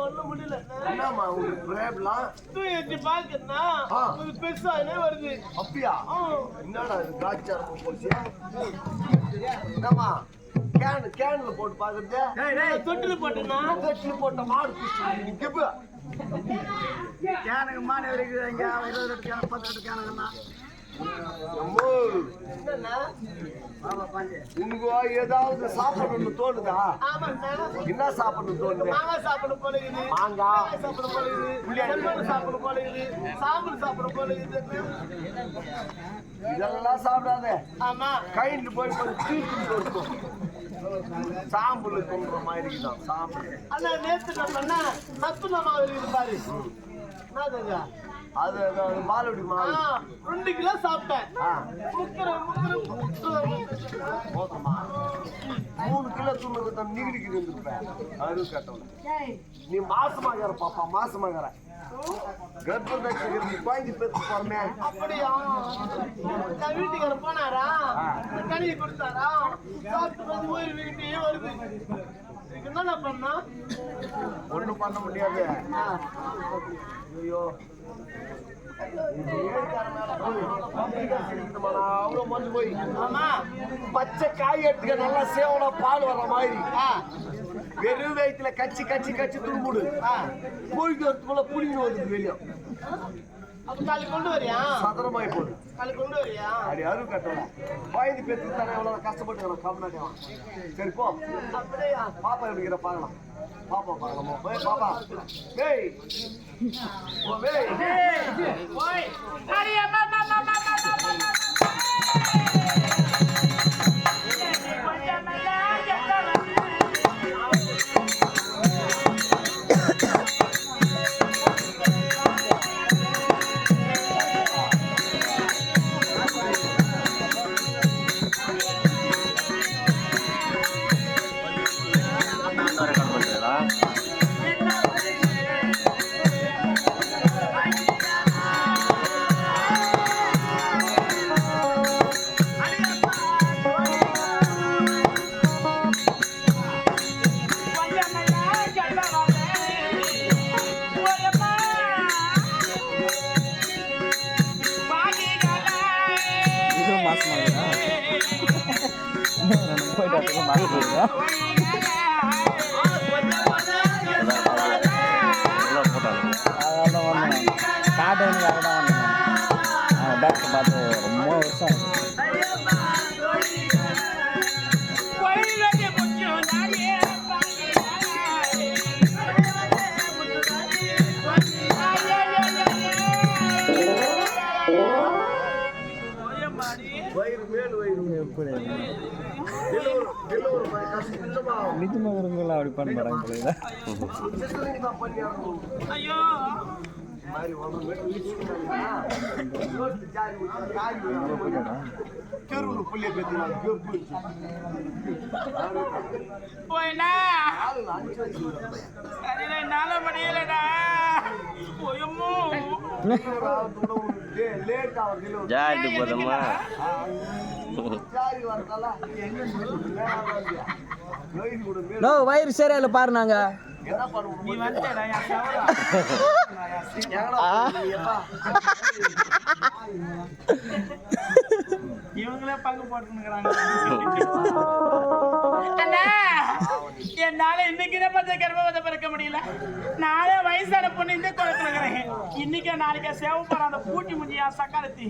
ஒண்ணும் முடியல. என்னம்மா ஒரு பிரேப்லாம் தூக்கி பாக்குறா ஒரு பெருசானே வருது. அப்படியா? என்னடா இது காட்சாரம் போச்சு? என்னம்மா கேன்ல போட்டு பாக்குறது? தொட்டில போட்டேன்னா தொட்டில போட்ட மாடு குடிச்சு நிக்கப்பு. கேனுக்கு மாடு இருக்குது இங்க 20 கேன் 10 கேனுங்கண்ணா. உனக்கு ஏதாவது சாப்பிடணும்னு தோணுதா? என்ன சாப்பிடணும் தோணுது? மாங்காய் சாப்பிட போலகுது, மாங்காய் சாப்பிட போலகுது, செம்மண் சாப்பிட போலகுது, சாம்பல் சாப்பிட போலகுது. இதெல்லாம் சாப்பிடாத. ஆமா கைண்டு போய் கொஞ்சம் தீர்த்து இருக்கும். சாம்பல் தோன்ற மாதிரி தான் சாம்பல். அண்ணா நேற்று நான் பண்ண சத்து நம்ம இருப்பாரு. என்னதுங்க அது மாலுடி மாவு 2 கிலோ சாப்பிட்டேன். 3 கிலோ துண்ணுக்கு நிகிடிக்கு இருந்துருப்பேன். அது கட்டணும். நீ மாசமாகற பாப்பா, மாசமாகற கர்ப்பதட்சை பாய்ச்சி பெற்று போறமே. அப்படியா? நான் வீட்டுக்கு போனாரா, கனியை கொடுத்தாரா, சாப்பிட்டு வந்து ஒரு வீட்டையே வருது. என்னடா பண்ணா? ஒண்ணும் பண்ண முடியாது. ஐயோ அவ்வளவு மஞ்சு போய் பச்சை காய் எடுத்துக்க நல்லா சேவனா பால் வர்ற மாதிரி வெறும் வயிற்றுல கச்சி கச்சி கச்சி துணுமுடு போயிட்டு வரதுக்குள்ள புடிங்கன்னு வந்து வெளியே அப்ப நாளைக்கு கொண்டு வரியா? சதுரமாய் போடு. நாளைக்கு கொண்டு வரியா? அப்படி அருள் கட்டல பாய்ந்து பெற்று தானே எவ்வளவு கஷ்டப்பட்டு கம்னாட்டியான். சரி போ. அப்படியா? பாப்பா எப்படிங்கிற பார்க்கலாம். பாப்பா பார்க்கலாமா? பாப்பா டேய் ஓ டேய் போய் அடி அம்மா அம்மா அம்மா காட்டுன்னு கரெக்டாக வந்தேன். டாக்டர் பார்த்து ரொம்ப வருஷம் நிஜமகரங்களா அப்படி பண்ண மாட்டாங்க. தெருவுல புள்ளிய பேத்தினாங்க ஜாடி போதம்மா வயிறு சரியில்ல பாரு. நாங்க என்ன பண்ணுவோம்? இவங்களே பங்கு போட்டுக்கிறாங்க. என்னால இன்னைக்குதான் பார்த்து கர்ப்பவதை பிறக்க முடியல. நானே வயசான பொண்ணு இந்த குளத்துலங்கிறேன். இன்னைக்கு நாளைக்கு சேவப்பாரு அந்த பூட்டி முஞ்சியா சக்காலத்தி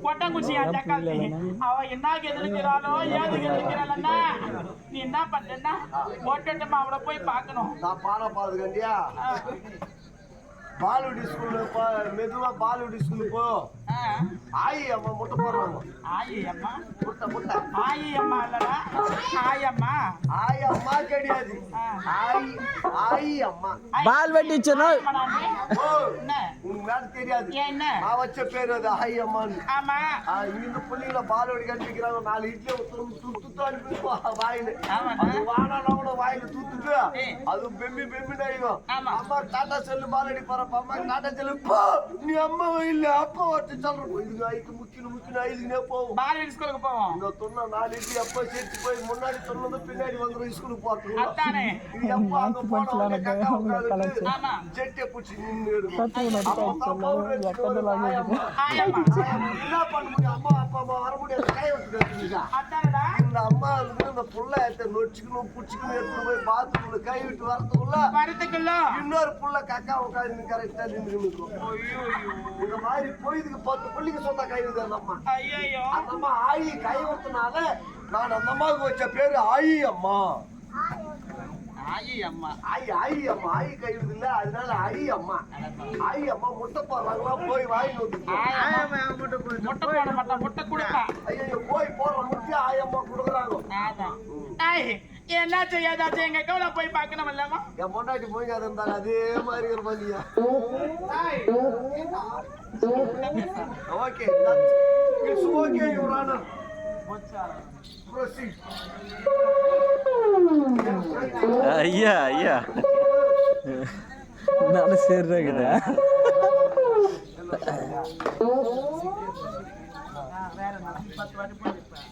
கொட்டங்குச்சியா சக்காலத்தி அவ என்னக்கு எதிர்க்கிறாளோ ஏதுக்கு எதிர்க்கிறாளன்னா நீ என்ன பண்றா போட்டுமா அவளை போய் பார்க்கணும். நான் பானை பாதுகாண்டியா பாலுடி ஸ்கூலு மெதுவா பாலுடி ஸ்கூலு போ. ஆயி அம்மா முட்டை போடுறாங்க. ஆயி அம்மா முட்டை முட்டை ஆயி அம்மா இல்லடா ஆயம்மா. ஆயி அம்மா கிடையாது. ஆயி ஆயி அம்மா பால் வெட்டிச்சனோ உனக்கு வேற தெரியாது. என்ன நான் வச்ச பேரு அது ஆயி அம்மான்னு. ஆமா இங்க பிள்ளைங்கள பாலுடி கட்டிக்கிறாங்க. 4 இட்லி துத்து அனுப்பி வாயில வானா கூட வாயில தூத்துட்டு அது பெம்மி பெம்மி நடிக்கும். அம்மா டாட்டா செல்லு பாலடி போறப்ப அம்மா டாட்டா செல்லு நீ அம்மா இல்ல அப்பா வச்சு சொல்றோம் இதுங்க ஆயிட்டு முக்கின்னு ஆயிடுனே போவோம் பாரதி ஸ்கூலுக்கு போவோம் இந்த தொண்ணா 4 இட்லி அப்பா சேர்த்து போய் முன்னாடி சொன்னது பின்னாடி வந்துடும் ஸ்கூலுக்கு போறோம் அதானே இது அப்பா அங்க போனா ஆமா ஜெட்டே பூச்சி நின்று ஆயம்மா என்ன பண்ண முடியும் அம்மா அப்பா அம்மா வர முடியாது கை விட்டு அதானடா இந்த அம்மா வந்து இந்த புள்ள நொச்சிக்கணும் புடிச்சிக்கணும் எடுத்து போய் பாத்ரூம்ல கை விட்டு வரதுக்குள்ள இன்னொரு புள்ள கக்கா உட்காந்து கரெக்டா நின்று இந்த மாதிரி பொய்துக்கு 10 புள்ளிக்கு சொந்த கை விடுது அந்த அம்மா ஐயோ அந்த அம்மா ஆயி கை விட்டனால நான் அந்த அம்மாவுக்கு வச்ச பேரு ஆயி அம்மா ஆயி அம்மா ஆயி அம்மா ஆயி கை விடுது இல்ல அதனால ஆயி அம்மா முட்டை போடுறாங்களா போய் வாங்கி முட்டை போட மாட்டா முட்டை கொடுப்பா ஐயோ போய் போடுற முட்டை ஆயம்மா கொடுக்குறாங்க என்ன செய்யாதாச்சும் எங்க கவலை போய் பார்க்கணும் இல்லம்மா என் பொண்டாட்டி போய் அது இருந்தாலும் அதே மாதிரி ஒரு மல்லியா okay it's okay your honour proceed ஐயா நான் சேர்றேன் வேற 10 வாட்டி போயிருப்பேன்